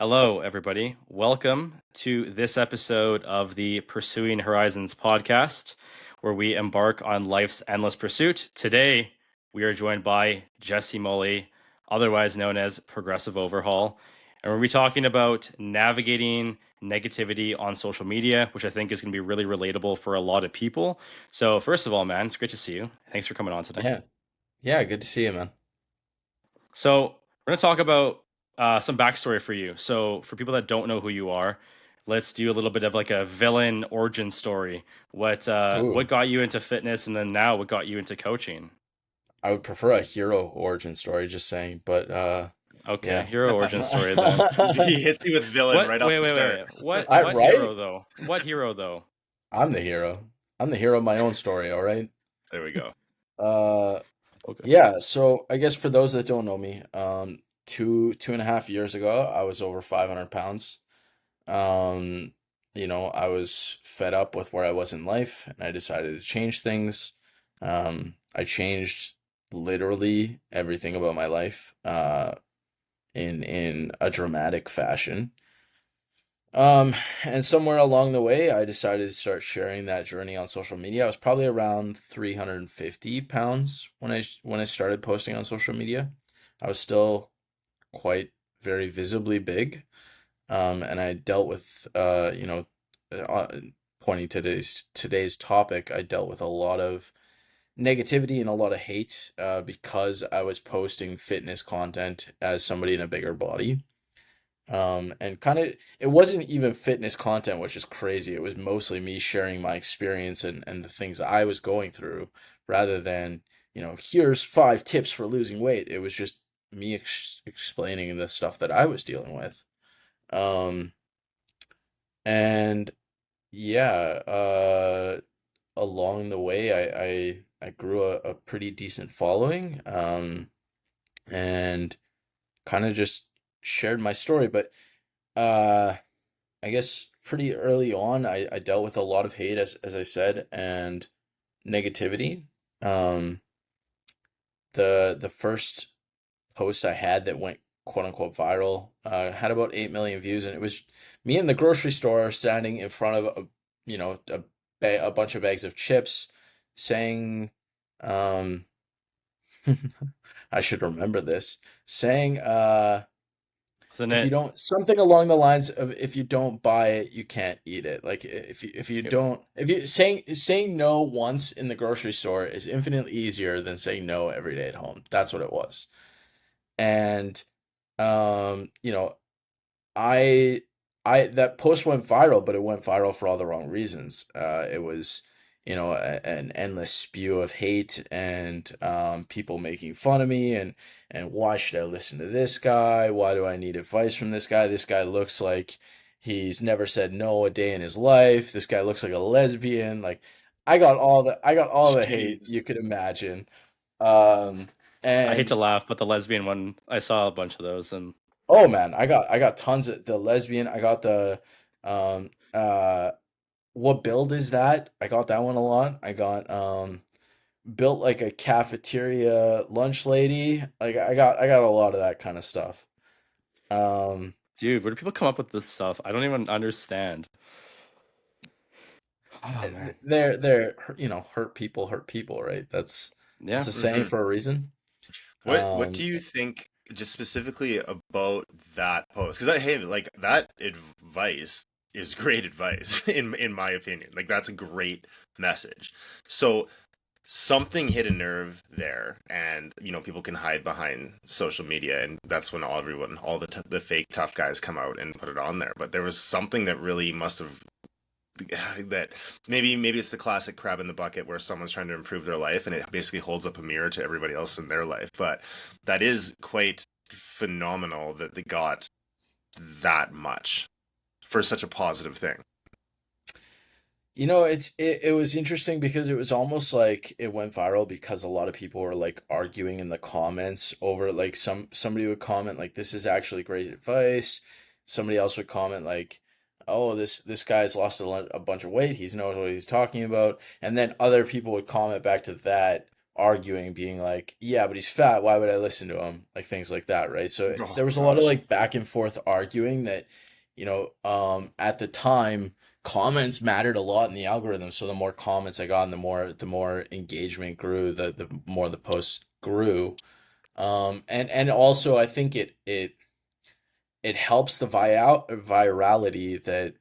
Hello, everybody. Welcome to this episode of the Pursuing Horizons podcast, where we embark on life's endless pursuit. Today, we are joined by Jesse Mulley, otherwise known as Progressive Overhaul. And we'll be talking about navigating negativity on social media, which I think is going to be really relatable for a lot of people. So, first of all, man, it's great to see you. Thanks for coming on today. Yeah. Yeah, good to see you, man. So we're going to talk about some backstory for you. So for people that don't know who you are, let's do a little bit of like a villain origin story. What Ooh, got you into fitness, and then now what got you into coaching? I would prefer a hero origin story, just saying, but Okay, yeah. hero origin story then. He hits you with villain What? right off Wait, the wait, start. wait. What? I What hero right? though? What hero though? I'm the hero. I'm the hero of my own story, all right? There we go. Uh Okay. yeah, so I guess for those that don't know me, two and a half years ago, I was over 500 pounds. Um, I was fed up with where I was in life and I decided to change things. I changed literally everything about my life. In a dramatic fashion. Um, and somewhere along the way, I decided to start sharing that journey on social media. I was probably around 350 pounds when I started posting on social media. I was still quite very visibly big. And I dealt with uh, pointing to today's topic, I dealt with a lot of negativity and a lot of hate because I was posting fitness content as somebody in a bigger body. And kind of, it wasn't even fitness content, which is crazy. It was mostly me sharing my experience and the things I was going through rather than, here's 5 tips for losing weight. It was just me explaining the stuff that I was dealing with. Um, and yeah, along the way, I grew a pretty decent following, and kind of just shared my story. But uh, I guess pretty early on, I dealt with a lot of hate, as I said, and negativity. Um, the first post I had that went quote unquote viral had about 8 million views, and it was me in the grocery store standing in front of you know a a bunch of bags of chips, saying, um, I should remember this, saying, Wasn't if you it? don't, something along the lines of, if you don't buy it, you can't eat it. Like, if you don't, if you saying no once in the grocery store is infinitely easier than saying no every day at home. That's what it was. And you know, I that post went viral, but it went viral for all the wrong reasons. It was, an endless spew of hate and people making fun of me and why should I listen to this guy? Why do I need advice from this guy? This guy looks like he's never said no a day in his life. This guy looks like a lesbian. Like, I got all the hate Jeez. you could imagine. Um, I hate and to laugh, but the lesbian one, I saw a bunch of those, and Oh man, I got tons of the lesbian. I got the um uh what build is that? I got that one a lot. I got built like a cafeteria lunch lady. Like, I got a lot of that kind of stuff. Um dude, where do people come up with this stuff? I don't even understand. Oh man. they're hurt people, right? That's Yeah. a saying hmm for a reason. What Um do you think just specifically about that post? Because hey, like that advice is great advice in my opinion. Like that's a great message. So something hit a nerve there, and people can hide behind social media, and that's when all the fake tough guys come out and put it on there. But there was something that really must have that maybe it's the classic crab in the bucket where someone's trying to improve their life and it basically holds up a mirror to everybody else in their life. But that is quite phenomenal that they got that much for such a positive thing. it was interesting because it was almost like it went viral because a lot of people were like arguing in the comments over, like, somebody would comment like, this is actually great advice. Somebody else would comment like, oh, this guy's lost a bunch of weight. He knows what he's talking about. And then other people would comment back to that arguing, being like, yeah, but he's fat, why would I listen to him? Like things like that, right? So Oh there was a lot of gosh. like back and forth arguing that, at the time comments mattered a lot in the algorithm. So the more comments I got and the more engagement grew, the more the posts grew. And also I think it helps the virality that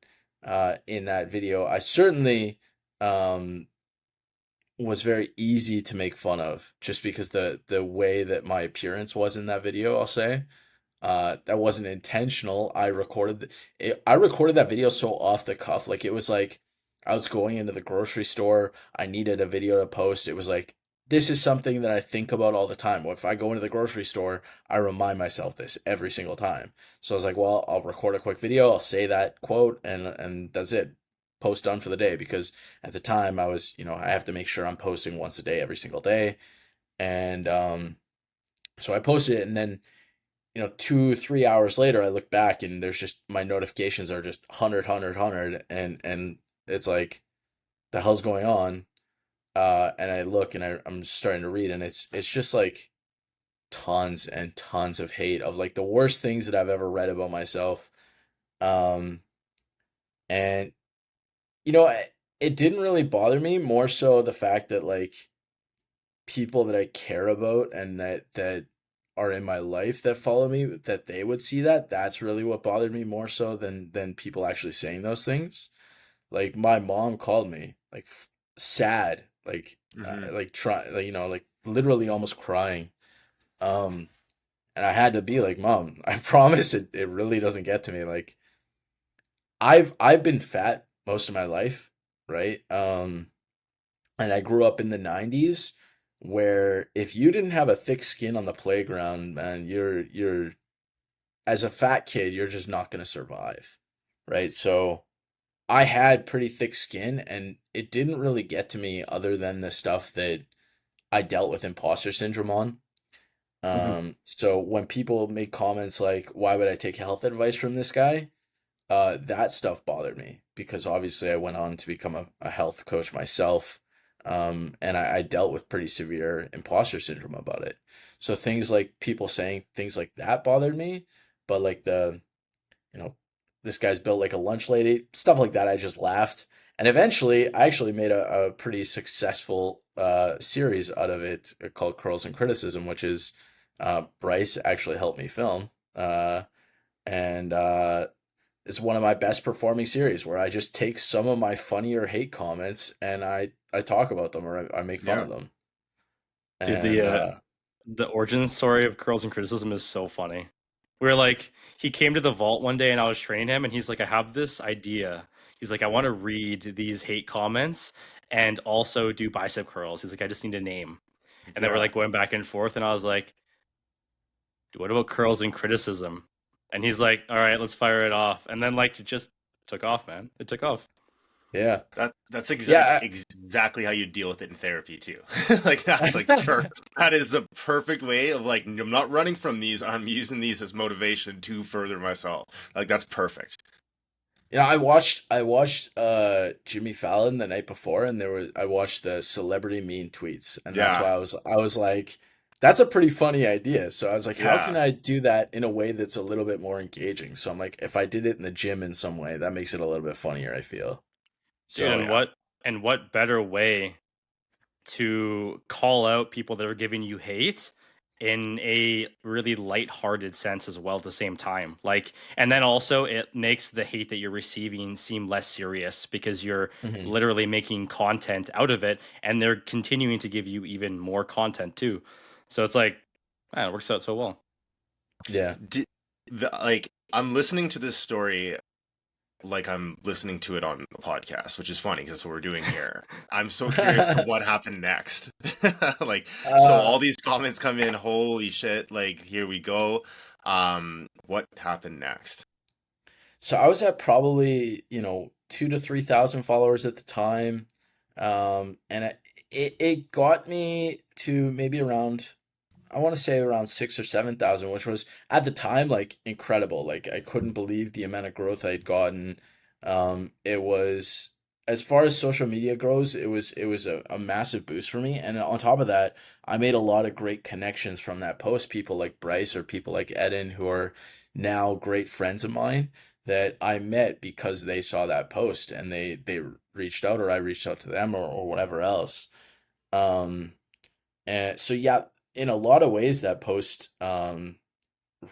in that video. I certainly um was very easy to make fun of just because the way that my appearance was in that video, I'll say. That wasn't intentional. I recorded that video so off the cuff. Like it was like I was going into the grocery store. I needed a video to post. It was like this is something that I think about all the time. If I go into the grocery store, I remind myself this every single time. So I was like, well, I'll record a quick video. I'll say that quote and that's it. Post done for the day because at the time I was, I have to make sure I'm posting once a day every single day. And so I posted it and then 2 3 hours later I look back and there's just my notifications are just 100 and it's like the hell's going on, and I look and I'm starting to read and it's just like tons and tons of hate of like the worst things that I've ever read about myself. um and you know it didn't really bother me, more so the fact that like people that I care about and that are in my life that follow me, that they would see that. That's really what bothered me more so than people actually saying those things. Like my mom called me like sad, Hmm. like try like like literally almost crying. Um and I had to be like, "Mom, I promise it really doesn't get to me." Like I've been fat most of my life, right? And I grew up in the 90s where if you didn't have a thick skin on the playground, man, you're as a fat kid, you're just not going to survive, right? So I had pretty thick skin and it didn't really get to me other than the stuff that I dealt with imposter syndrome on. Hmm. So when people make comments like, why would I take health advice from this guy? That stuff bothered me because obviously I went on to become a health coach myself. And I dealt with pretty severe imposter syndrome about it. So things like people saying things like that bothered me, but like you know, this guy's built like a lunch lady, stuff like that, I just laughed. And eventually I actually made a pretty successful series out of it called Curls and Criticism, which is Bryce actually helped me film. And It's one of my best performing series where I just take some of my funnier hate comments and I talk about them or I make fun Yeah. of them. Dude, And the origin story of Curls and Criticism is so funny. Where like he came to the vault one day and I was training him and he's like, I have this idea. He's like, I want to read these hate comments and also do bicep curls. He's like, I just need a name. And then we're Yeah. like going back and forth, and I was like, what about curls and criticism? And he's like, all right, let's fire it off. And then like it just took off, man. It took off. yeah, That's yeah, exactly how you deal with it in therapy too. Like that's like that is a perfect way of like I'm not running from these. I'm using these as motivation to further myself. Like that's perfect. I watched Jimmy Fallon the night before and I watched the celebrity mean tweets and that's Yeah. why I was like that's a pretty funny idea. So I was like, how can Yeah. I do that in a way that's a little bit more engaging? So I'm like, if I did it in the gym in some way, that makes it a little bit funnier, I feel. Dude, Oh So yeah. and what better way to call out people that are giving you hate in a really light-hearted sense as well at the same time. Like, and then also it makes the hate that you're receiving seem less serious because you're mhm. literally making content out of it and they're continuing to give you even more content too. So it's like, man, it works out so well. Yeah. Like I'm listening to this story like I'm listening to it on a podcast, which is funny because that's what we're doing here. I'm so curious to what happened next. Like, so Uh, all these comments come in, holy shit, like here we go. What happened next? so I was at probably, 2 to 3 thousand followers at the time. And it got me to maybe around, I want to say around 6 or 7 thousand, which was at the time like incredible. Like I couldn't believe the amount of growth I'd gotten. It was as far as social media goes, it was a massive boost for me. And on top of that, I made a lot of great connections from that post. People like Bryce or people like Eden, who are now great friends of mine that I met because they saw that post and they reached out, or I reached out to them, or whatever else. Um, and so yeah, in a lot of ways, that post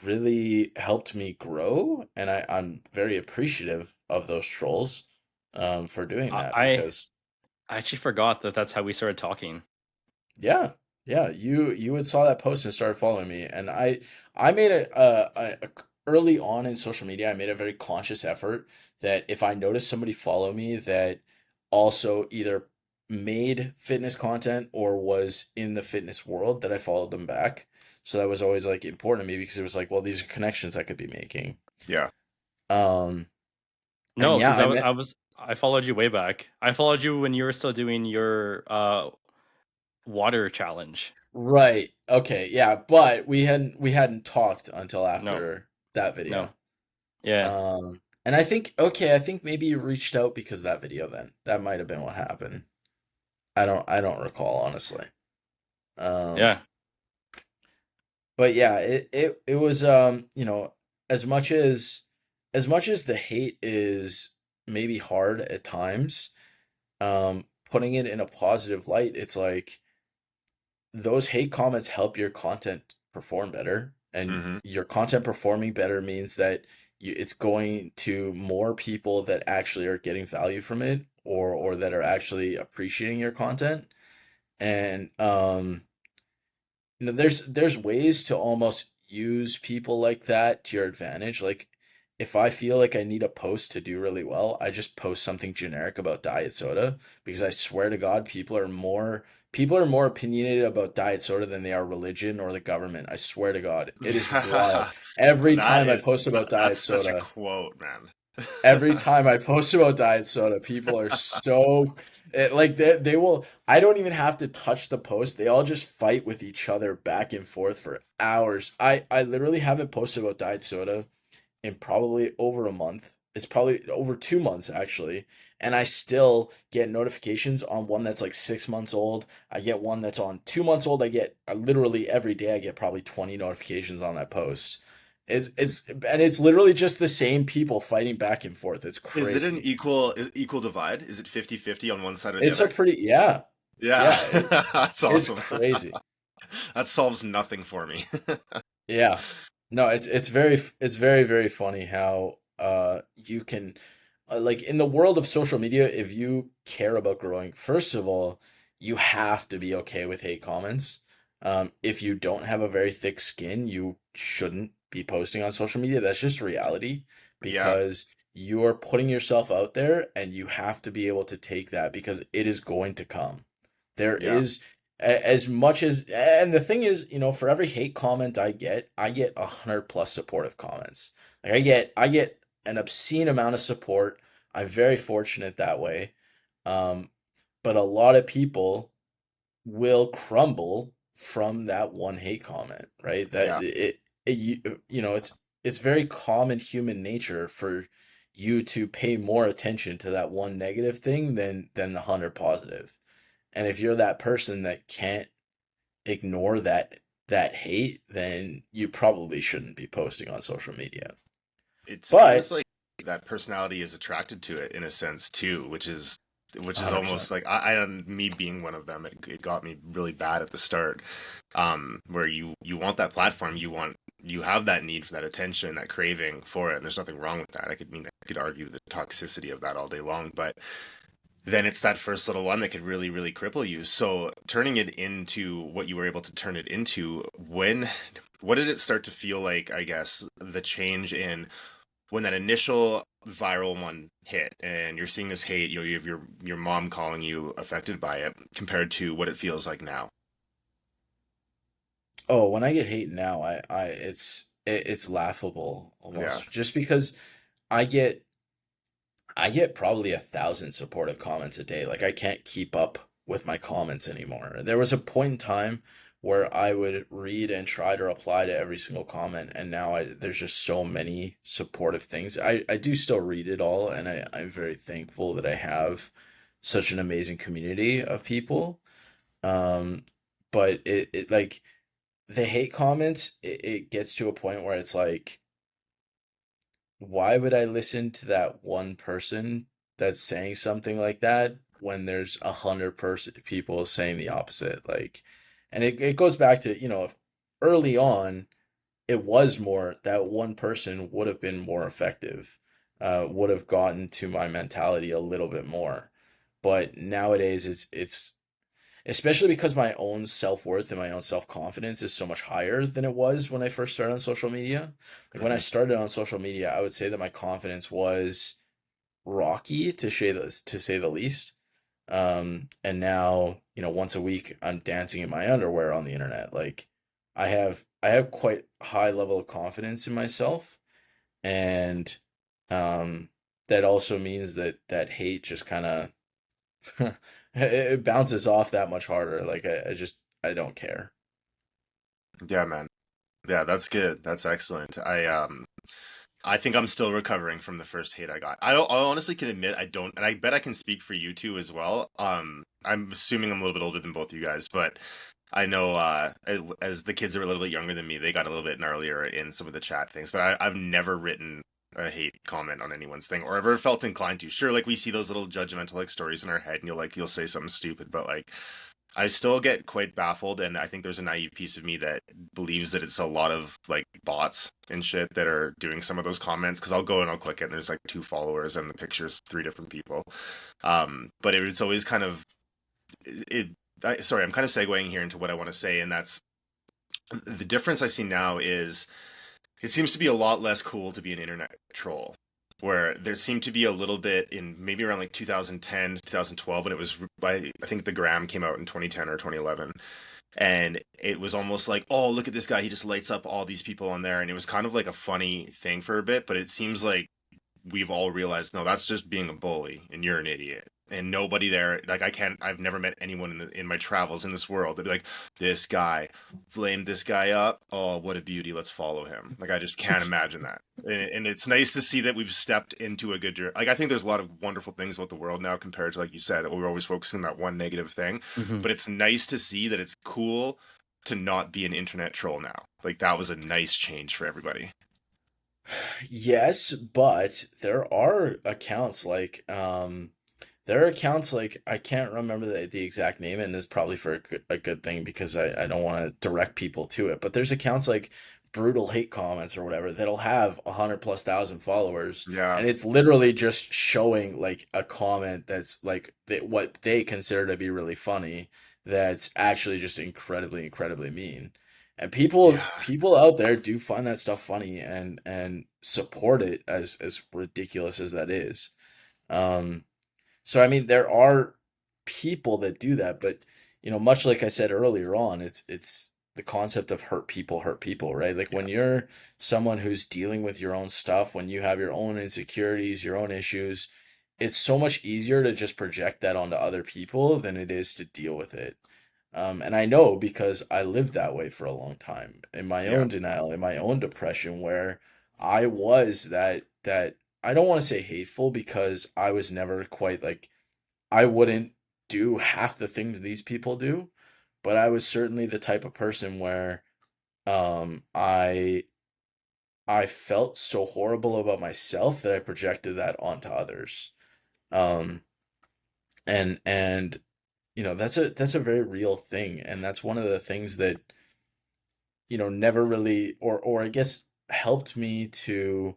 really helped me grow, and I'm very appreciative of those trolls for doing I, that, I because I actually forgot that that's how we started talking. yeah, yeah, you had saw that post and started following me, and I made early on in social media, I made a very conscious effort that if I noticed somebody follow me that also either made fitness content or was in the fitness world, that I followed them back. So that was always like important to me, because it was like, well, these are connections I could be making. Yeah. Um, and No, yeah, because I met I followed you way back. I followed you when you were still doing your water challenge. right. Okay, yeah, but we hadn't talked until No, after that no, video. yeah, And I think maybe you reached out because of that video then. That might have been what happened. I don't recall, honestly. Um, yeah. but yeah, it was as much as the hate is maybe hard at times, putting it in a positive light, it's like those hate comments help your content perform better, and Mm-hmm. your content performing better means that it's going to more people that actually are getting value from it, or that are actually appreciating your content. And there's ways to almost use people like that to your advantage. Like, if I feel like I need a post to do really well, I just post something generic about diet soda, because I swear to God, people are more opinionated about diet soda than they are religion or the government. I swear to God, it is wild. Every That time I is post about that's diet such a soda, quote, man. every time I post about diet soda, people are so like they will. I don't even have to touch the post. They all just fight with each other back and forth for hours. I literally haven't posted about diet soda in probably over a month. It's probably over 2 months actually. And I still get notifications on one that's like 6 months old. I get one that's on 2 months old. I get literally every day, I get probably 20 notifications on that post. And it's literally just the same people fighting back and forth. It's Is it an crazy. equal divide? Is it 50-50 on one side or the It's a other? pretty yeah. Yeah, Yeah, that's it's awesome. crazy. That solves nothing for me. Yeah. No, it's very very funny how you can like, in the world of social media, if you care about growing, first of all, you have to be okay with hate comments. If you don't have a very thick skin, you shouldn't be posting on social media. That's just reality, Yeah, because you're putting yourself out there, and you have to be able to take that, because it is going to come. There yeah, is as much as, and the thing is, for every hate comment I get 100 plus supportive comments. Like, I get an obscene amount of support. I'm very fortunate that way. Um, but a lot of people will crumble from that one hate comment, right? That yeah. it's very common human nature for you to pay more attention to that one negative thing than the 100 positive. And if you're that person that can't ignore that hate, then you probably shouldn't be posting on social media. It seems But like that personality is attracted to it in a sense too, which is almost 100%. like me being one of them. It got me really bad at the start, where you want that platform, you have that need for that attention, that craving for it, and there's nothing wrong with that. I could argue the toxicity of that all day long, but then it's that first little one that could really, really cripple you. So turning it into what you were able to turn it into, what did it start to feel like, I guess, the change in when that initial viral one hit and you're seeing this hate, you have your mom calling you affected by it compared to what it feels like now. Oh, when I get hate now, it's laughable Yeah. almost, just because I get I get probably 1,000 supportive comments a day. Like, I can't keep up with my comments anymore. There was a point in time where I would read and try to reply to every single comment, and now there's just so many supportive things. I do still read it all, and I'm very thankful that I have such an amazing community of people. Um, but it like the hate comments, it gets to a point where it's like, why would I listen to that one person that's saying something like that when there's 100 people saying the opposite? Like, and it goes back to, early on, it was more that one person would have been more effective, would have gotten to my mentality a little bit more. But nowadays, it's especially because my own self-worth and my own self-confidence is so much higher than it was when I first started on social media. Like when I Hmm. started on social media, I would say that my confidence was rocky to say the least. And now, once a week I'm dancing in my underwear on the internet. Like I have quite high level of confidence in myself, and um that also means that hate just kind of it bounces off that much harder. Like I don't care. Yeah, man. Yeah, that's good. That's excellent. I think I'm still recovering from the first hate I got. I honestly can admit I don't, and I bet I can speak for you two as well. I'm assuming I'm a little bit older than both you guys, but I know as the kids that were a little bit younger than me, they got a little bit gnarlier in some of the chat things. But I've never written a hate comment on anyone's thing or ever felt inclined to. Sure, like we see those little judgmental like stories in our head, and you'll say something stupid, but like I still get quite baffled, and I think there's a naive piece of me that believes that it's a lot of like bots and shit that are doing some of those comments. Because I'll go and I'll click it, and there's like 2 followers, and the picture's 3 different people. But it's always kind of it. Sorry, I'm kind of segueing here into what I want to say, and that's the difference I see now is it seems to be a lot less cool to be an internet troll. Where there seemed to be a little bit in maybe around like 2010, 2012, when it was, I think the Gram came out in 2010 or 2011, and it was almost like, oh, look at this guy, he just lights up all these people on there, and it was kind of like a funny thing for a bit, but it seems like we've all realized, no, that's just being a bully and you're an idiot. And nobody there, like I've never met anyone in my travels in this world that'd be like, this guy flamed this guy up. Oh, what a beauty. Let's follow him. Like, I just can't imagine that. And it's nice to see that we've stepped into a good journey. Like, I think there's a lot of wonderful things about the world now compared to, like you said, we're always focusing on that one negative thing. Hmm. But it's nice to see that it's cool to not be an internet troll now. Like, that was a nice change for everybody. Yes, but there are accounts like I can't remember the exact name, and it's probably for a good thing because I don't want to direct people to it. But there's accounts like brutal hate comments or whatever that'll have 100 plus thousand followers, Yeah. and it's literally just showing like a comment that's like what they consider to be really funny, that's actually just incredibly, incredibly mean. And people Yeah. people out there do find that stuff funny and support it as ridiculous as that is. Um, so I mean, there are people that do that, but much like I said earlier on, it's the concept of hurt people, right? Like Yeah. when you're someone who's dealing with your own stuff, when you have your own insecurities, your own issues, it's so much easier to just project that onto other people than it is to deal with it. And I know because I lived that way for a long time in my Yeah. own denial, in my own depression, where I was that I don't want to say hateful because I was never quite like I wouldn't do half the things these people do, but I was certainly the type of person where I felt so horrible about myself that I projected that onto others. Um and that's a very real thing, and that's one of the things that never really, or I guess helped me to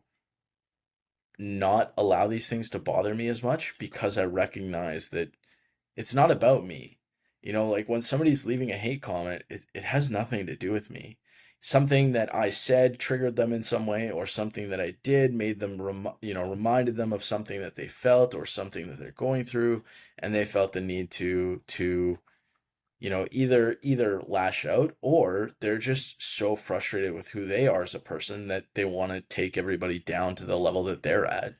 not allow these things to bother me as much, because I recognize that it's not about me. Like when somebody's leaving a hate comment, it has nothing to do with me. Something that I said triggered them in some way, or something that I did made them, reminded them of something that they felt or something that they're going through, and they felt the need to either lash out, or they're just so frustrated with who they are as a person that they want to take everybody down to the level that they're at.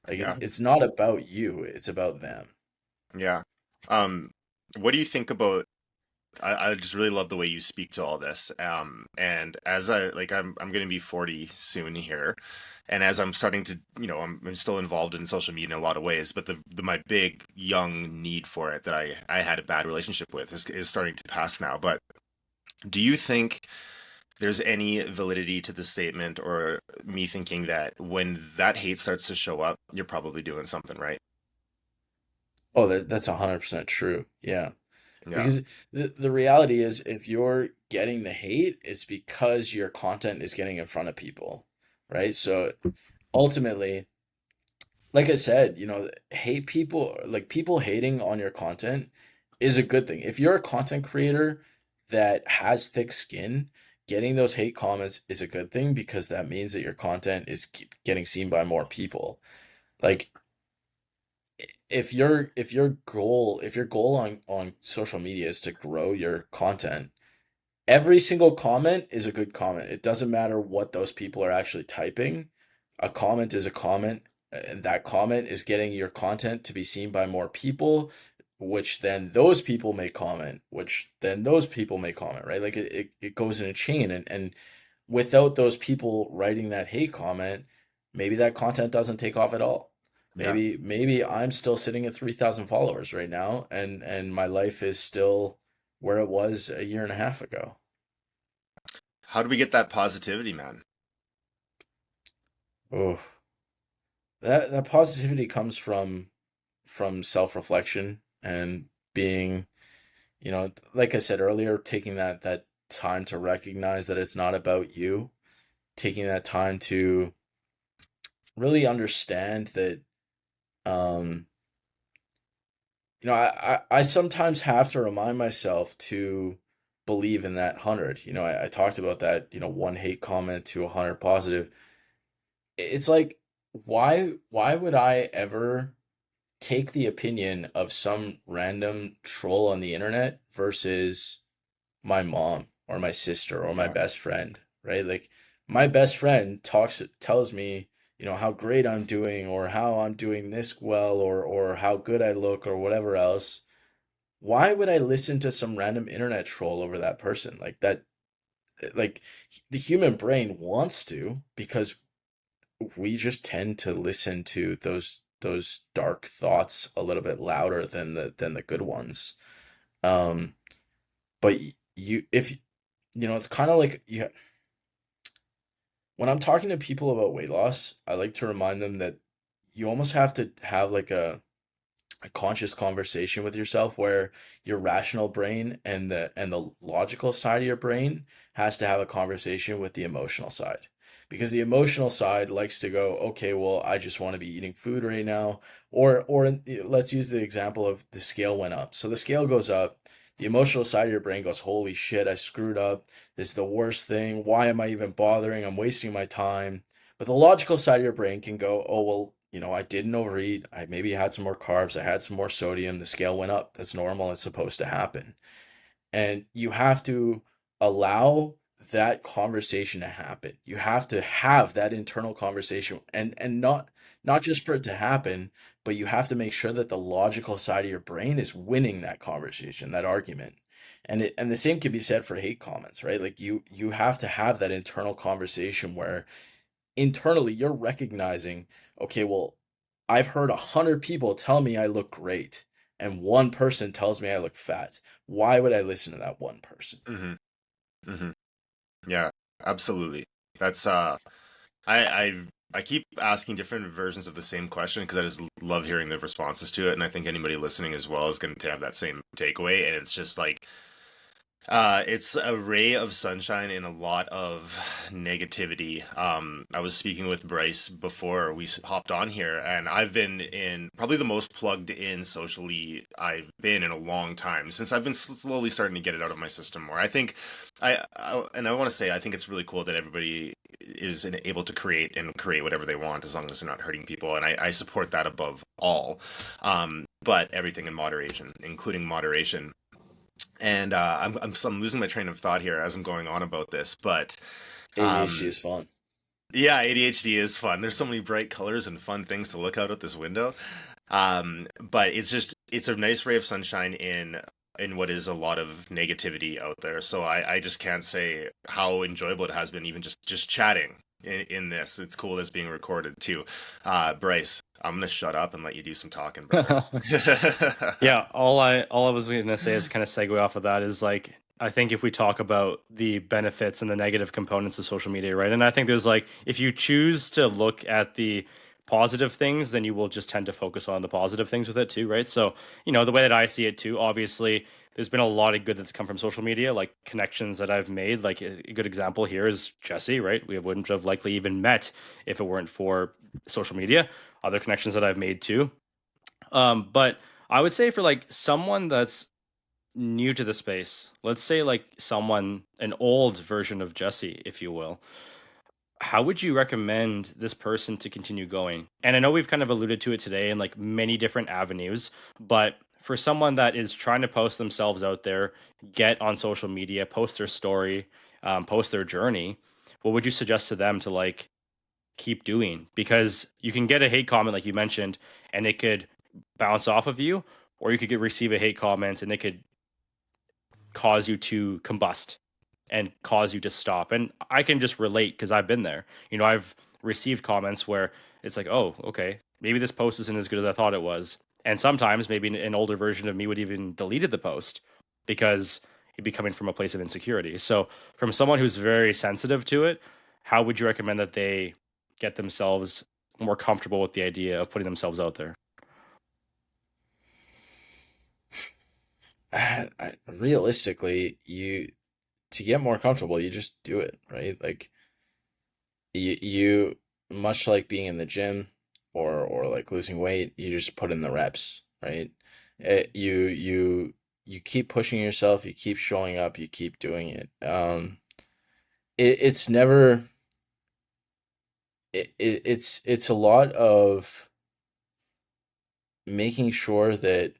Like it's Yeah. it's not about you, it's about them. Yeah. Um, what do you think about? I just really love the way you speak to all this. And as I'm going to be 40 soon here, and as I'm starting to, I'm still involved in social media in a lot of ways, but my big young need for it that I had a bad relationship with is starting to pass now. But do you think there's any validity to the statement, or me thinking that when that hate starts to show up, you're probably doing something right? Oh, that's 100% true. Yeah. Yeah. Because the reality is, if you're getting the hate, it's because your content is getting in front of people, right? So ultimately, like I said, hate people, like people hating on your content is a good thing. If you're a content creator that has thick skin, getting those hate comments is a good thing because that means that your content is getting seen by more people. Like if your goal on social media is to grow your content, every single comment is a good comment. It doesn't matter what those people are actually typing. A comment is a comment, and that comment is getting your content to be seen by more people, which then those people may comment, which then those people may comment, right? Like it goes in a chain, and without those people writing that hate comment, maybe that content doesn't take off at all. Yeah. Maybe I'm still sitting at 3,000 followers right now, and my life is still where it was a year and a half ago. How do we get that positivity, man? Oh, that positivity comes from self-reflection and being, like I said earlier, taking that time to recognize that it's not about you, taking that time to really understand that um I sometimes have to remind myself to believe in that 100. I talked about that, one hate comment to 100 positive. It's like, why would I ever take the opinion of some random troll on the internet versus my mom or my sister or my Yeah. best friend, right? Like my best friend tells me, how great I'm doing or how I'm doing this well or how good I look or whatever else. Why would I listen to some random internet troll over that person? Like that, like the human brain wants to, because we just tend to listen to those dark thoughts a little bit louder than the good ones. Um, but you if it's kind of like, when I'm talking to people about weight loss, I like to remind them that you almost have to have like a conscious conversation with yourself where your rational brain and the logical side of your brain has to have a conversation with the emotional side, because the emotional side likes to go, okay, well, I just want to be eating food right now. Or let's use the example of the scale went up, so the scale goes up. The emotional side of your brain goes, holy shit, I screwed up. This is the worst thing. Why am I even bothering? I'm wasting my time. But the logical side of your brain can go, oh, well, I didn't overeat. I maybe had some more carbs. I had some more sodium. The scale went up. That's normal. It's supposed to happen. And you have to allow that conversation to happen. You have to have that internal conversation, and not just for it to happen, but you have to make sure that the logical side of your brain is winning that conversation, that argument. And the same can be said for hate comments, right? Like you have to have that internal conversation where internally you're recognizing, okay, well, I've heard 100 people tell me I look great, and one person tells me I look fat. Why would I listen to that one person? Hmm. Hmm. Yeah, absolutely. That's I I I keep asking different versions of the same question because I just love hearing the responses to it, and I think anybody listening as well is going to have that same takeaway. And it's just like, it's a ray of sunshine in a lot of negativity. I was speaking with Bryce before we hopped on here, and I've been in probably the most plugged in socially I've been in a long time since I've been slowly starting to get it out of my system more. I think and I want to say I think it's really cool that everybody is able to create whatever they want as long as they're not hurting people, and I support that above all. But everything in moderation, including moderation. And I'm losing my train of thought here as I'm going on about this, but ADHD um, is fun. yeah, ADHD is fun. There's so many bright colors and fun things to look out at this window. But it's a nice ray of sunshine in in what is a lot of negativity out there. So I just can't say how enjoyable it has been, even just chatting in this. It's cool that's being recorded too. Bryce, I'm gonna shut up and let you do some talking, brother. Yeah, all I was going to say is kind of segue off of that is like I think if we talk about the benefits and the negative components of social media, right? And I think there's like if you choose to look at the positive things, then you will just tend to focus on the positive things with it too, right? So, the way that I see it too, obviously there's been a lot of good that's come from social media, like connections that I've made. Like a good example here is Jesse, right? We wouldn't have likely even met if it weren't for social media. Other connections that I've made too. But I would say for like someone that's new to the space, let's say like an old version of Jesse, if you will, how would you recommend this person to continue going? And I know we've kind of alluded to it today in like many different avenues, but for someone that is trying to post themselves out there, get on social media, post their story, post their journey, what would you suggest to them to like keep doing? Because you can get a hate comment, like you mentioned, and it could bounce off of you, or you could receive a hate comment and it could cause you to combust and cause you to stop. And I can just relate because I've been there. I've received comments where it's like, oh, okay, maybe this post isn't as good as I thought it was. And sometimes maybe an older version of me would even deleted the post because it'd be coming from a place of insecurity. So, from someone who's very sensitive to it, how would you recommend that they get themselves more comfortable with the idea of putting themselves out there? Realistically, to get more comfortable, you just do it, right? Like you much like being in the gym or like losing weight, you just put in the reps, right? You keep pushing yourself, you keep showing up, you keep doing it. It's never it's a lot of making sure that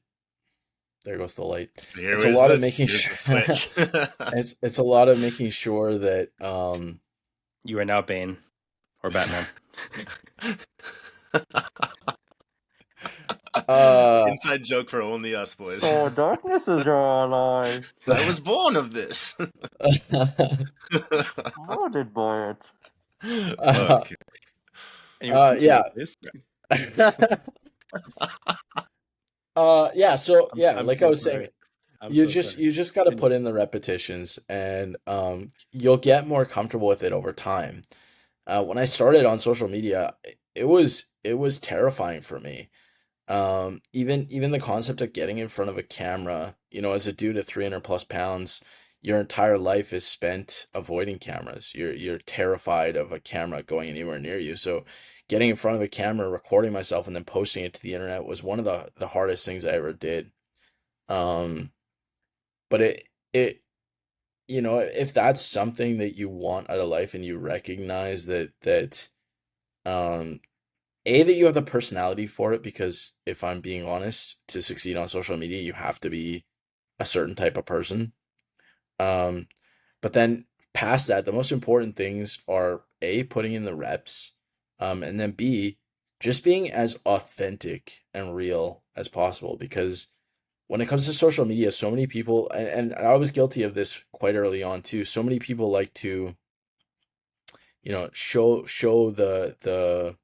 there goes the light. Here It's a is lot of the making here's the sure switch. it's a lot of making sure that You are now Bane or Batman. uh Inside joke for only us boys. So darkness is your ally. I was born of this. Molded by it. Okay. Anyways, yeah. continue, please. Yeah, so yeah, I'm like I so was saying, sorry. I'm you so just sorry. you just got to Continue. put in the repetitions and you'll get more comfortable with it over time. When I started on social media, it was terrifying for me. Even the concept of getting in front of a camera, as a dude at 300 plus pounds, your entire life is spent avoiding cameras. You're terrified of a camera going anywhere near you. So getting in front of a camera, recording myself and then posting it to the internet was one of the hardest things I ever did. Um, but if that's something that you want out of life and you recognize that um that you have the personality for it, because if I'm being honest, to succeed on social media, you have to be a certain type of person. Um, but then past that, the most important things are A, putting in the reps, and then B, just being as authentic and real as possible. Because when it comes to social media, so many people, and I was guilty of this quite early on too, so many people like to, show the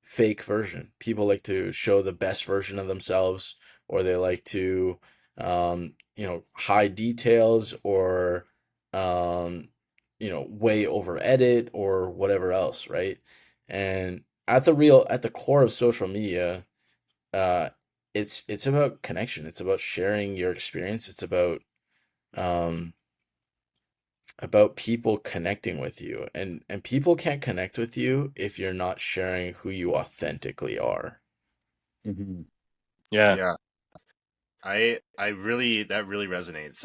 fake version. People like to show the best version of themselves, or they like to, hide details, or, way over edit or whatever else, right? And at the core of social media, uh, it's about connection. It's about sharing your experience. It's um, about people connecting with you, and people can't connect with you if you're not sharing who you authentically are. Mhm. Yeah. Yeah. I really that really resonates.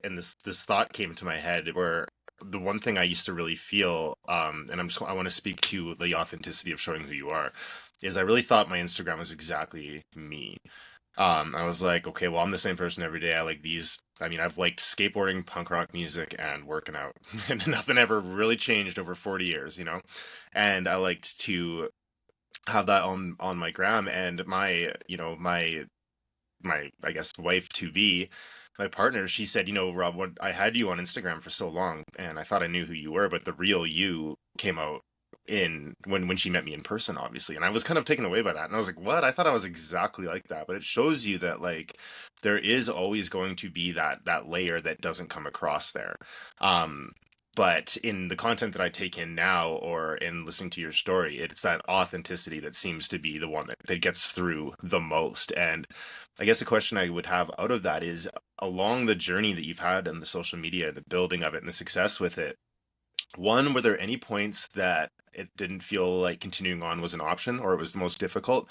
And this thought came to my head where the one thing I used to really feel, and I want to speak to the authenticity of showing who you are, is I really thought my Instagram was exactly me. I was like, okay, well, I'm the same person every day. I like these. I mean, I've liked skateboarding, punk rock music, and working out, and nothing ever really changed over 40 years, you know. And I liked to have that on my gram, and my I guess wife to be my partner, she said, Rob, what I had you on Instagram for so long, and I thought I knew who you were, but the real you came out in when she met me in person, obviously. And I was kind of taken away by that. And I was like, what? I thought I was exactly like that. But it shows you that like there is always going to be that layer that doesn't come across there. Um, but in the content that I take in now or in listening to your story, it's that authenticity that seems to be the one that gets through the most. And I guess the question I would have out of that is along the journey that you've had in the social media, the building of it and the success with it, one, were there any points that it didn't feel like continuing on was an option or it was the most difficult?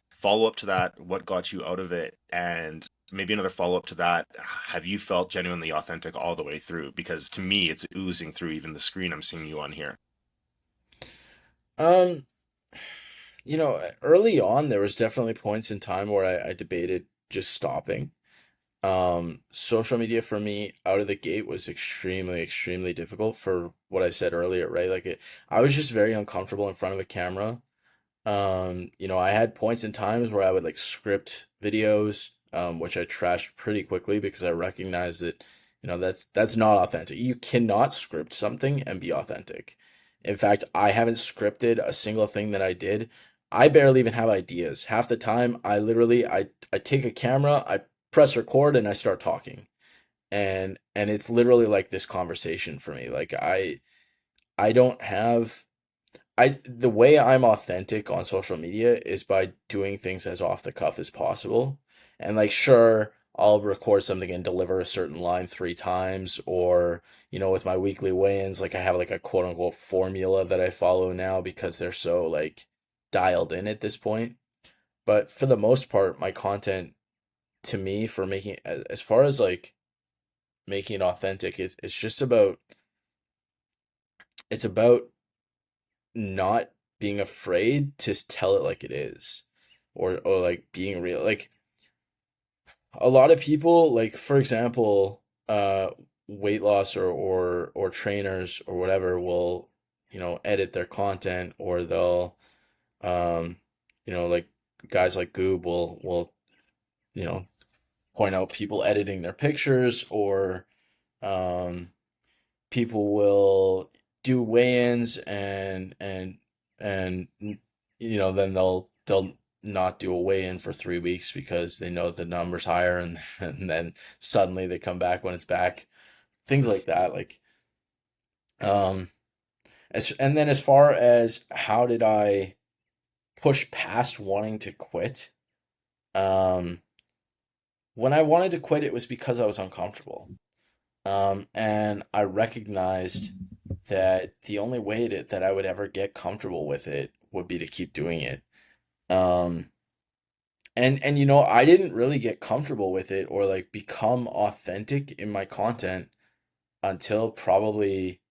Follow up to that, what got you out of it? And maybe another follow up to that, have you felt genuinely authentic all the way through? Because to me, it's oozing through even the screen I'm seeing you on here. Um, early on there was definitely points in time where I debated just stopping. Social media for me out of the gate was extremely, extremely difficult for what I said earlier, right? I was just very uncomfortable in front of a camera. I had points and times where I would like script videos, which I trashed pretty quickly because I recognized that, that's not authentic. You cannot script something and be authentic. In fact, I haven't scripted a single thing that I did. I barely even have ideas. Half the time, I take a camera, I press record, and I start talking. And it's literally like this conversation for me. I don't have the way I'm authentic on social media is by doing things as off the cuff as possible. And like, sure, I'll record something and deliver a certain line 3 times, or, with my weekly weigh-ins, like I have like a quote unquote formula that I follow now because they're so like dialed in at this point. But for the most part, my content to me for making, as far as like making it authentic, it's just about, it's about not being afraid to tell it like it is, or like being real. Like a lot of people, like for example, weight loss or trainers or whatever will, edit their content, or they'll like guys like Goob will you know point out people editing their pictures, or um people will do weigh-ins, and then they'll not do a weigh-in for 3 weeks because they know the number's higher, and, and then suddenly they come back when it's back, things like that. Um and then as far as how did I push past wanting to quit, um when I wanted to quit, it was because I was uncomfortable. And I recognized that the only way that I would ever get comfortable with it would be to keep doing it. Um, and I didn't really get comfortable with it or like become authentic in my content until probably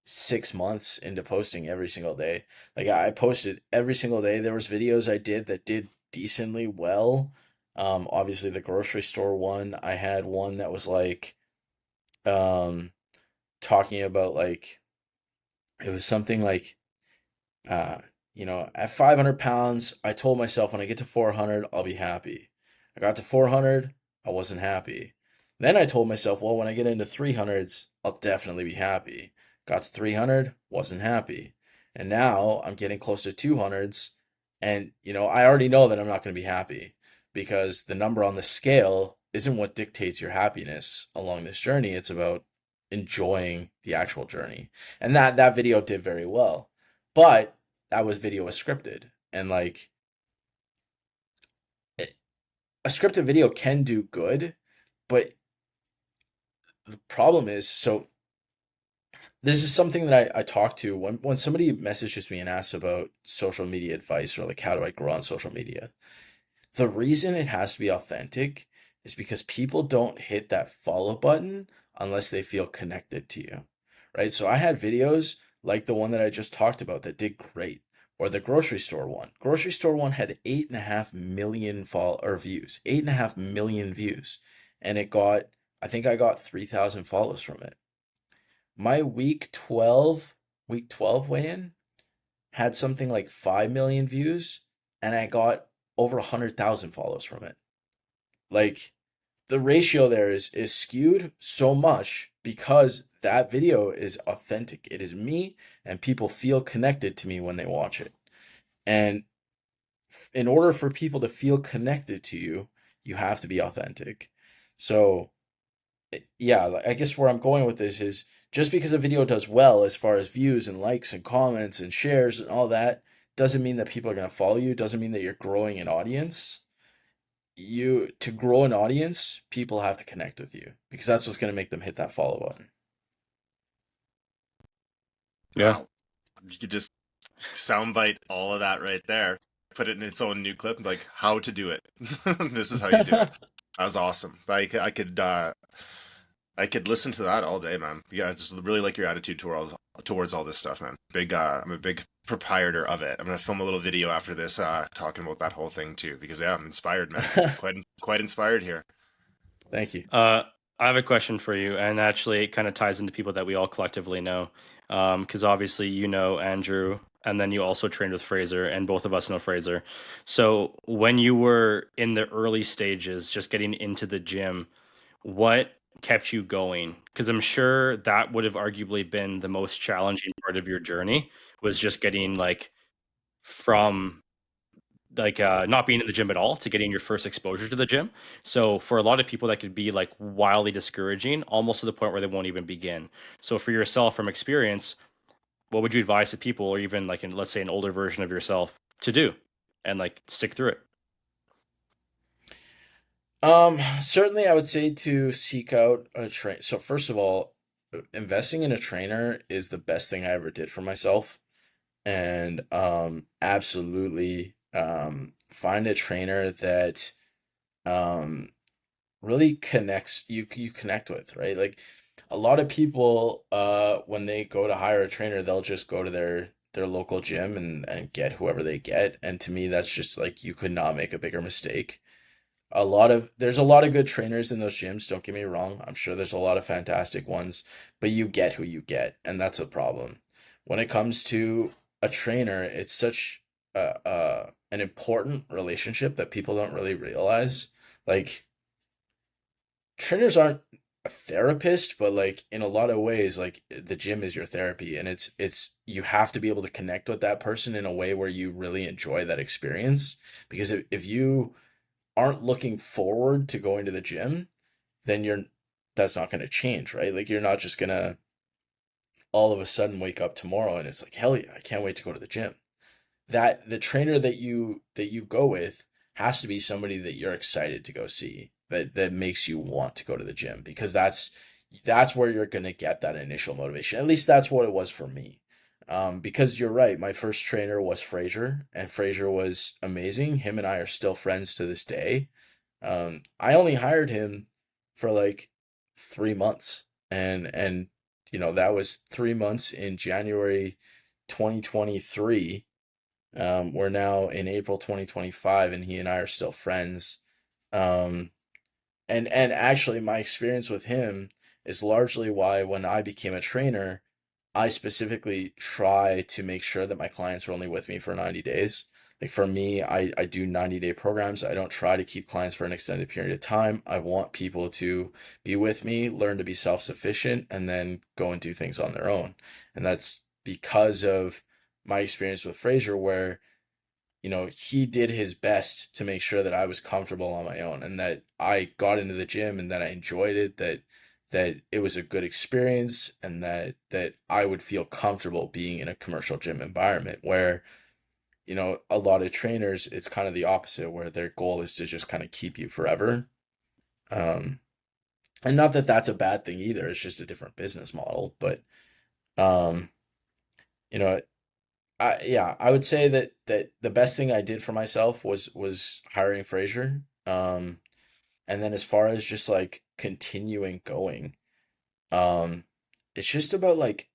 6 months into posting every single day. Like I posted every single day. There was videos I did that did decently well. Obviously the grocery store one, I had one that was like, um, talking about like, it was something like, uh, at 500 pounds, I told myself when I get to 400, I'll be happy. I got to 400, I wasn't happy. Then I told myself, well, when I get into 300s, I'll definitely be happy. Got to 300, wasn't happy. And now I'm getting close to 200s, and I already know that I'm not going to be happy because the number on the scale isn't what dictates your happiness along this journey. It's about enjoying the actual journey. And that video did very well. But that video was scripted, and like a scripted video can do good, but the problem is, so this is something that I talk to when somebody messages me and asks about social media advice, or like how do I grow on social media. The reason it has to be authentic is because people don't hit that follow button unless they feel connected to you, right? So I had videos like the one that I just talked about that did great, or the grocery store one. Grocery store one had 8.5 million views, 8.5 million views, and I think I got 3,000 follows from it. My week 12 weigh-in had something like 5 million views, and I got over 100,000 follows from it. Like, the ratio there is skewed so much because that video is authentic. It is me, and people feel connected to me when they watch it. And in order for people to feel connected to you, you have to be authentic. So, yeah, I guess where I'm going with this is just because a video does well as far as views and likes and comments and shares and all that doesn't mean that people are going to follow you, doesn't mean that you're growing an audience. You to grow an audience, people have to connect with you because that's what's going to make them hit that follow button. Yeah. Wow. You could just soundbite all of that right there, put it in its own new clip, and be like, how to do it. This is how you do it. That was awesome. I could listen to that all day, man. Yeah, I just really like your attitude towards all this stuff, man. I'm a big proprietor of it. I'm gonna film a little video after this, talking about that whole thing too, because yeah, I'm inspired, man. Quite inspired here. Thank you. I have a question for you, and actually, it kind of ties into people that we all collectively know, because obviously you know Andrew, and then you also trained with Fraser, and both of us know Fraser. So when you were in the early stages, just getting into the gym, what kept you going? Because I'm sure that would have arguably been the most challenging part of your journey, was just getting like from like not being in the gym at all to getting your first exposure to the gym. So for a lot of people that could be like wildly discouraging, almost to the point where they won't even begin. So for yourself from experience, what would you advise to people, or even like in, let's say, an older version of yourself, to do and like stick through it? Certainly I would say to seek out a train. So first of all, investing in a trainer is the best thing I ever did for myself. And absolutely find a trainer that um really connects you connect with, right? Like a lot of people when they go to hire a trainer, they'll just go to their local gym and get whoever they get. And to me, that's just like you could not make a bigger mistake. There's a lot of good trainers in those gyms, don't get me wrong. I'm sure there's a lot of fantastic ones, but you get who you get, and that's a problem. When it comes to a trainer, it's such an important relationship that people don't really realize. Like trainers aren't a therapist, but like in a lot of ways, like the gym is your therapy, and it's you have to be able to connect with that person in a way where you really enjoy that experience. Because if you aren't looking forward to going to the gym, then that's not going to change, right? Like you're not just going to all of a sudden wake up tomorrow and it's like, hell yeah, I can't wait to go to the gym. That the trainer that you go with has to be somebody that you're excited to go see, that makes you want to go to the gym, because that's where you're going to get that initial motivation. At least that's what it was for me. Because you're right, my first trainer was Fraser, and Fraser was amazing. Him and I are still friends to this day. I only hired him for like 3 months, and that was 3 months in January 2023. We're now in April 2025, and he and I are still friends. Um, and actually, my experience with him is largely why when I became a trainer, I specifically try to make sure that my clients are only with me for 90 days. Like for me, I do 90-day programs. I don't try to keep clients for an extended period of time. I want people to be with me, learn to be self-sufficient, and then go and do things on their own. And that's because of my experience with Fraser, where he did his best to make sure that I was comfortable on my own, and that I got into the gym, and that I enjoyed it, that it was a good experience, and that I would feel comfortable being in a commercial gym environment where, a lot of trainers, it's kind of the opposite, where their goal is to just kind of keep you forever. Um, and not that that's a bad thing either. It's just a different business model, but um, you know, I would say that the best thing I did for myself was hiring Fraser. And then as far as just like continuing going, um, it's just about like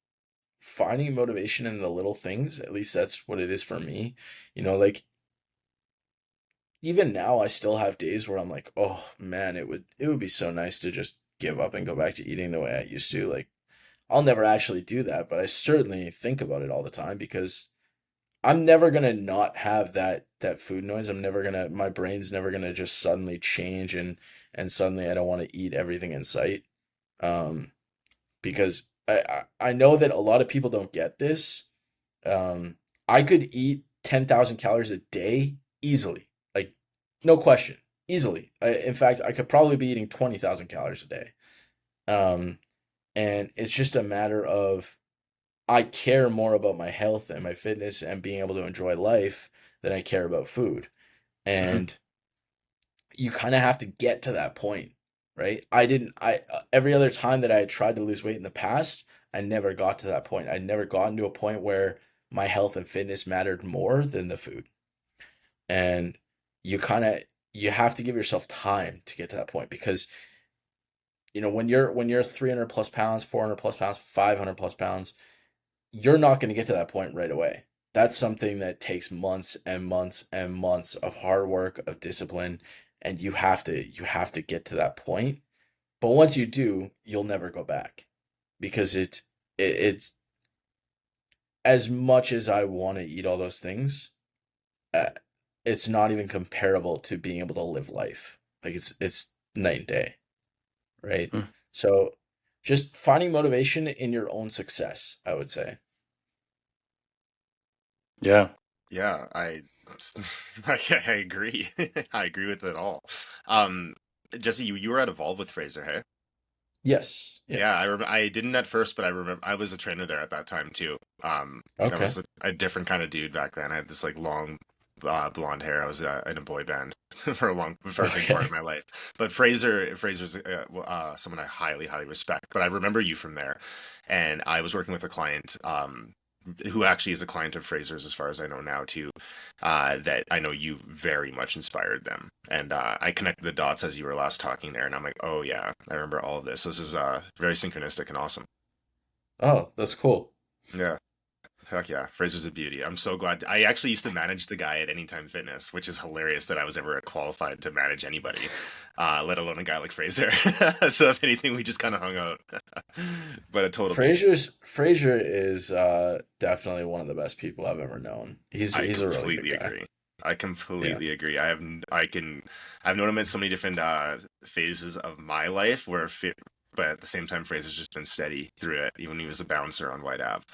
finding motivation in the little things. At least that's what it is for me. Like even now I still have days where I'm like, oh man, it would be so nice to just give up and go back to eating the way I used to. Like I'll never actually do that, but I certainly think about it all the time because I'm never gonna not have that food noise. My brain's never gonna just suddenly change and suddenly I don't want to eat everything in sight. Um, because I know that a lot of people don't get this. Um, I could eat 10,000 calories a day easily, like no question, easily. In fact, I could probably be eating 20,000 calories a day. Um, and it's just a matter of I care more about my health and my fitness and being able to enjoy life than I care about food. Mhm. And you kind of have to get to that point, right? I didn't, I, every other time that I had tried to lose weight in the past, I never got to that point. I never gotten to a point where my health and fitness mattered more than the food. And you kind of, you have to give yourself time to get to that point because when you're 300 plus pounds, 400 plus pounds, 500 plus pounds, you're not going to get to that point right away. That's something that takes months and months and months of hard work, of discipline, and you have to get to that point. But once you do, you'll never go back because it's as much as I want to eat all those things, uh, it's not even comparable to being able to live life. Like it's night and day, right? Mm. So just finding motivation in your own success, I would say. Yeah. Yeah, I agree. I agree with it all. Um, Jesse, you were at Evolve with Fraser, hey? Yes. Yeah. Yeah, I didn't at first, but I remember I was a trainer there at that time too. I Okay. was a different kind of dude back then. I had this like long blonde hair. I was in a boy band for a big part Okay. of my life. But Fraser's someone I highly respect. But I remember you from there, and I was working with a client who actually is a client of Fraser's as far as I know now too. That I know you very much inspired them, and I connected the dots as you were last talking there, and I'm like, oh yeah, I remember all of this. This is very synchronistic and awesome. Oh, that's cool. Yeah. Heck yeah, Fraser's a beauty. I'm so glad. I actually used to manage the guy at Anytime Fitness, which is hilarious that I was ever qualified to manage anybody, let alone a guy like Fraser. So if anything, we just kind of hung out. But a total beauty. Fraser is definitely one of the best people I've ever known. He's I he's a really good completely guy. agree. I Yeah. completely agree. I've known him in so many different phases of my life but at the same time, Fraser's just been steady through it, even when he was a bouncer on White Ave.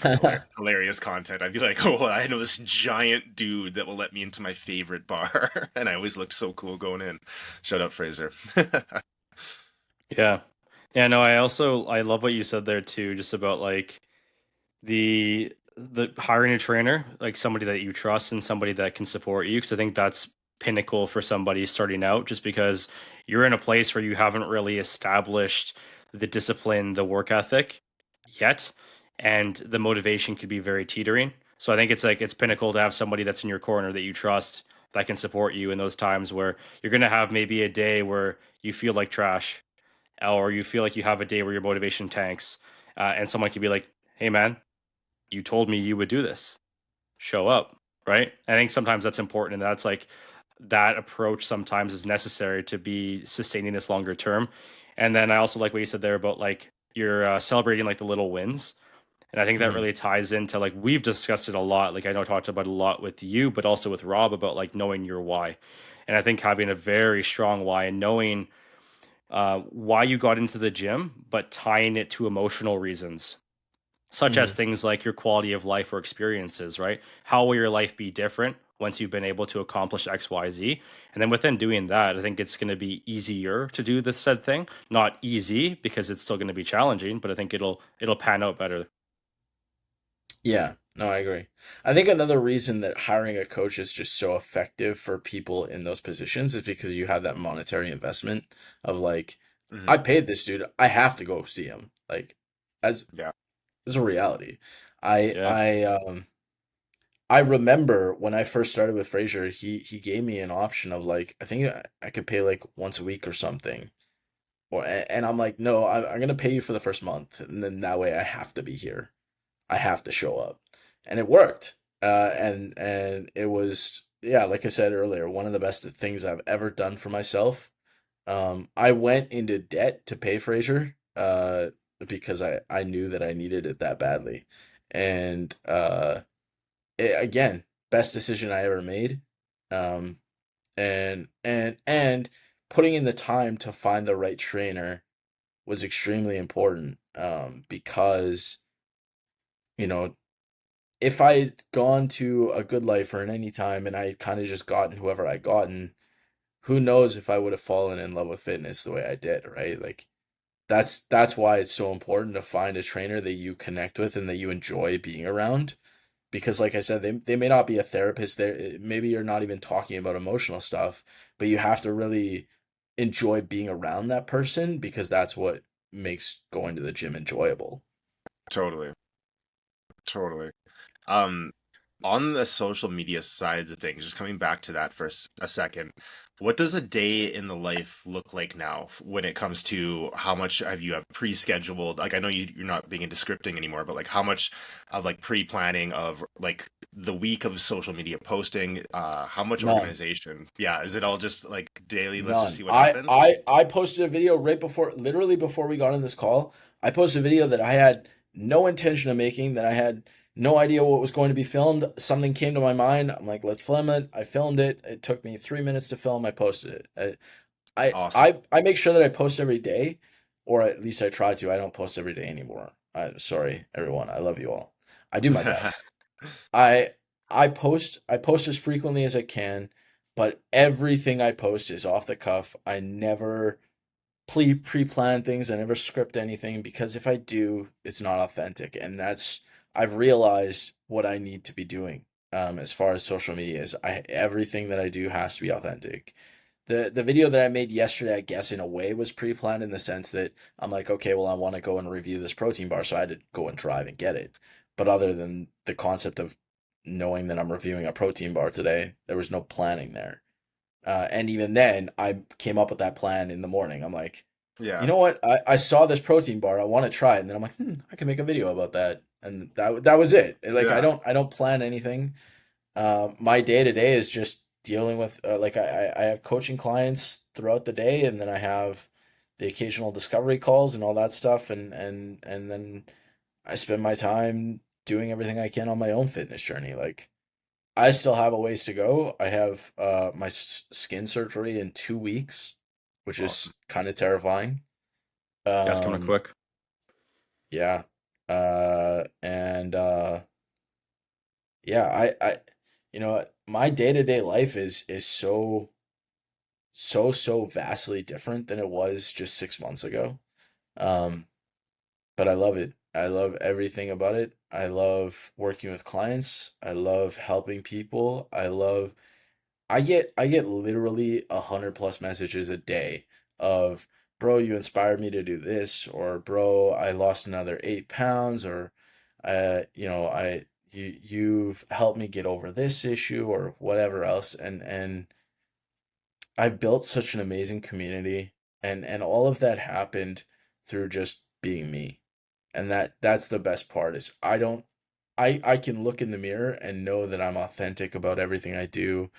It's hilarious content. I'd be like, oh, I know this giant dude that will let me into my favorite bar, and I always looked so cool going in. Shout out Fraser. Yeah. Yeah, no, I love what you said there too, just about like the hiring a trainer, like somebody that you trust and somebody that can support you, because I think that's pinnacle for somebody starting out, just because you're in a place where you haven't really established the discipline, the work ethic yet, and the motivation could be very teetering. So I think it's like it's pinnacle to have somebody that's in your corner that you trust that can support you in those times where you're going to have maybe a day where you feel like trash, or you feel like you have a day where your motivation tanks, and someone could be like, "Hey, man, you told me you would do this. Show up." Right. I think sometimes that's important. And that's like that approach sometimes is necessary to be sustaining this longer term. And then I also like what you said there about like you're celebrating like the little wins. And I think that Mhm. really ties into like we've discussed it a lot. Like I know I talked about it a lot with you, but also with Rob about like knowing your why. And I think having a very strong why and knowing why you got into the gym, but tying it to emotional reasons, such as Mhm. things like your quality of life or experiences, right? How will your life be different once you've been able to accomplish X, Y, Z? And then within doing that, I think it's going to be easier to do the said thing. Not easy because it's still going to be challenging, but I think it'll pan out better. Yeah. No, I agree. I think another reason that hiring a coach is just so effective for people in those positions is because you have that monetary investment of like, Mhm. I paid this dude, I have to go see him. Like, as Yeah. as a reality. I Yeah. I I remember when I first started with Fraser, he gave me an option of like I think I could pay like once a week or something. And I'm like, no, I'm gonna pay you for the first month, and then that way I have to be here. I have to show up, and it worked. And it was yeah, like I said earlier, one of the best things I've ever done for myself. I went into debt to pay Fraser, because I knew that I needed it that badly, and again. best decision I ever made. Um, and putting in the time to find the right trainer was extremely important. Because you know, if I'd gone to a Good Life or in any time and I had kind of just gotten whoever I gotten, who knows if I would have fallen in love with fitness the way I did, right? Like that's why it's so important to find a trainer that you connect with and that you enjoy being around. Because like I said, they may not be a therapist. There, maybe you're not even talking about emotional stuff, but you have to really enjoy being around that person because that's what makes going to the gym enjoyable. Totally. Totally. Um, on the social media sides of things, just coming back to that for a second, what does a day in the life look like now when it comes to how much have pre-scheduled? Like, I know you're not being into scripting anymore, but like how much of like pre-planning of like the week of social media posting, how much None. organization? Yeah, is it all just like daily, let's just None. see what happens? I posted a video right before, literally before we got on this call. I posted a video that I had no intention of making, that I had no idea what was going to be filmed. Something came to my mind. I'm like, let's film it. I filmed it. It took me 3 minutes to film. I posted it. Awesome. I make sure that I post every day, or at least I try to. I don't post every day anymore. I'm sorry, everyone. I love you all. I do my best. I I post as frequently as I can, but everything I post is off the cuff. I never pre-plan things. I never script anything because if I do, it's not authentic. And that's I've realized what I need to be doing as far as social media is. I Everything that I do has to be authentic. The video that I made yesterday, I guess in a way was pre-planned in the sense that I'm like, okay, well, I want to go and review this protein bar, so I had to go and drive and get it. But other than the concept of knowing that I'm reviewing a protein bar today, there was no planning there. And even then, I came up with that plan in the morning. I'm like, you Yeah. know what? I saw this protein bar. I want to try it. And then I'm like, I can make a video about that. And that was it. Like Yeah. I don't plan anything. My day to day is just dealing with like I have coaching clients throughout the day, and then I have the occasional discovery calls and all that stuff, and then I spend my time doing everything I can on my own fitness journey. Like I still have a ways to go. I have my skin surgery in 2 weeks, which Awesome. is kind of terrifying. That's coming Um, quick. yeah. And yeah, you know, my day to day life is so vastly different than it was just 6 months ago. Um, but I love it. I love everything about it. I love working with clients. I love helping people. I get literally 100 plus messages a day of, bro, you inspired me to do this, or bro, I lost another 8 pounds, or you've helped me get over this issue or whatever else. And I've built such an amazing community, and all of that happened through just being me. And that's the best part is I don't I can look in the mirror and know that I'm authentic about everything I do,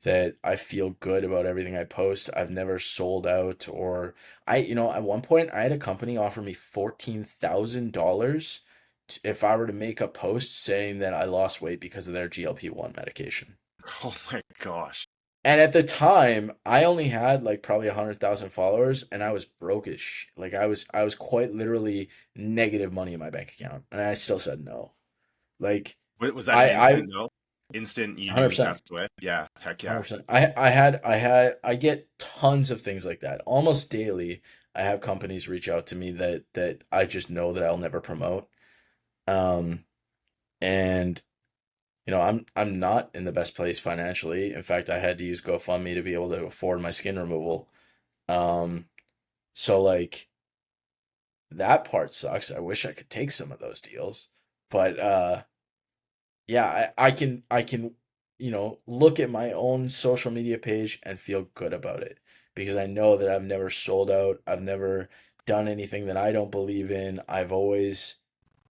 that I feel good about everything I post. I've never sold out, or at one point I had a company offer me $14,000 if I were to make a post saying that I lost weight because of their GLP-1 medication. Oh my gosh. And at the time, I only had like probably 100,000 followers, and I was broke as like I was quite literally negative money in my bank account, and I still said no. Like Was that an I instant no? Instant, you knew 100%. that's the way? Yeah, heck yeah. 100%. I get tons of things like that. Almost daily, I have companies reach out to me that I just know that I'll never promote. Um, and I'm not in the best place financially. In fact, I had to use GoFundMe to be able to afford my skin removal. Um, so like that part sucks. I wish I could take some of those deals. But yeah, I can, look at my own social media page and feel good about it because I know that I've never sold out. I've never done anything that I don't believe in. I've always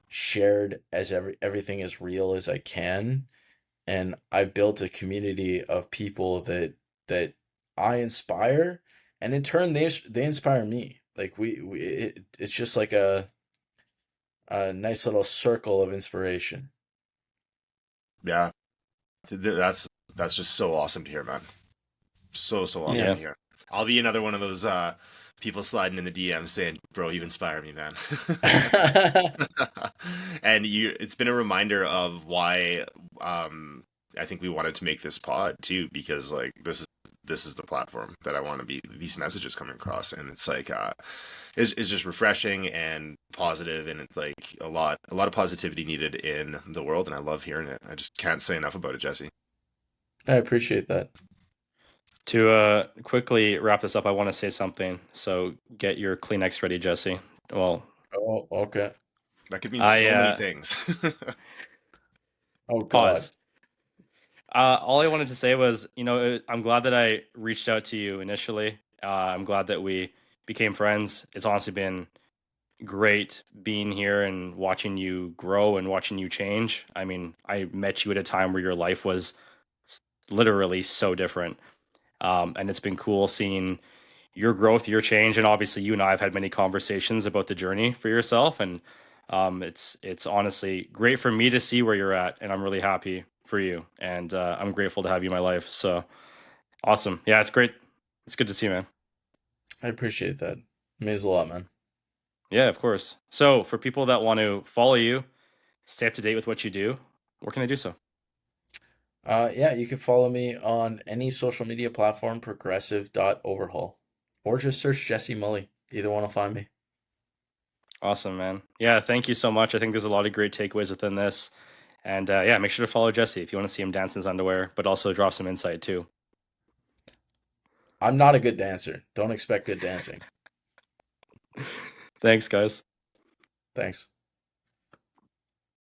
shared as everything as real as I can, and I built a community of people that I inspire, and in turn they inspire me. Like it's just like a nice little circle of inspiration. Yeah. That's just so awesome to hear, man. So awesome Yeah. to hear. I'll be another one of those people sliding in the DM saying, "Bro, you inspire me, man." And it's been a reminder of why I think we wanted to make this pod too, because like this is the platform that I want to be these messages coming across, and it's like it's just refreshing and positive, and it's like a lot of positivity needed in the world, and I love hearing it. I just can't say enough about it, Jesse. I appreciate that. To quickly wrap this up, I want to say something. So get your Kleenex ready, Jesse. Well, Oh, okay. That could mean I so many things. Oh God. pause. All I wanted to say was, I'm glad that I reached out to you initially. I'm glad that we became friends. It's honestly been great being here and watching you grow and watching you change. I mean, I met you at a time where your life was literally so different. And it's been cool seeing your growth, your change, and obviously you and I have had many conversations about the journey for yourself, and it's honestly great for me to see where you're at, and I'm really happy for you, and I'm grateful to have you in my life. So awesome, yeah, it's great. It's good to see you, man. I appreciate that. It means a lot, man. Yeah, of course. So for people that want to follow you, stay up to date with what you do, where can they do so? Yeah, you can follow me on any social media platform, progressive.overhaul, or just search Jesse Mulley. Either one will find me. Awesome, man. Yeah, thank you so much. I think there's a lot of great takeaways within this. And yeah, make sure to follow Jesse if you want to see him dance in his underwear, but also drop some insight too. I'm not a good dancer. Don't expect good dancing. Thanks, guys. Thanks.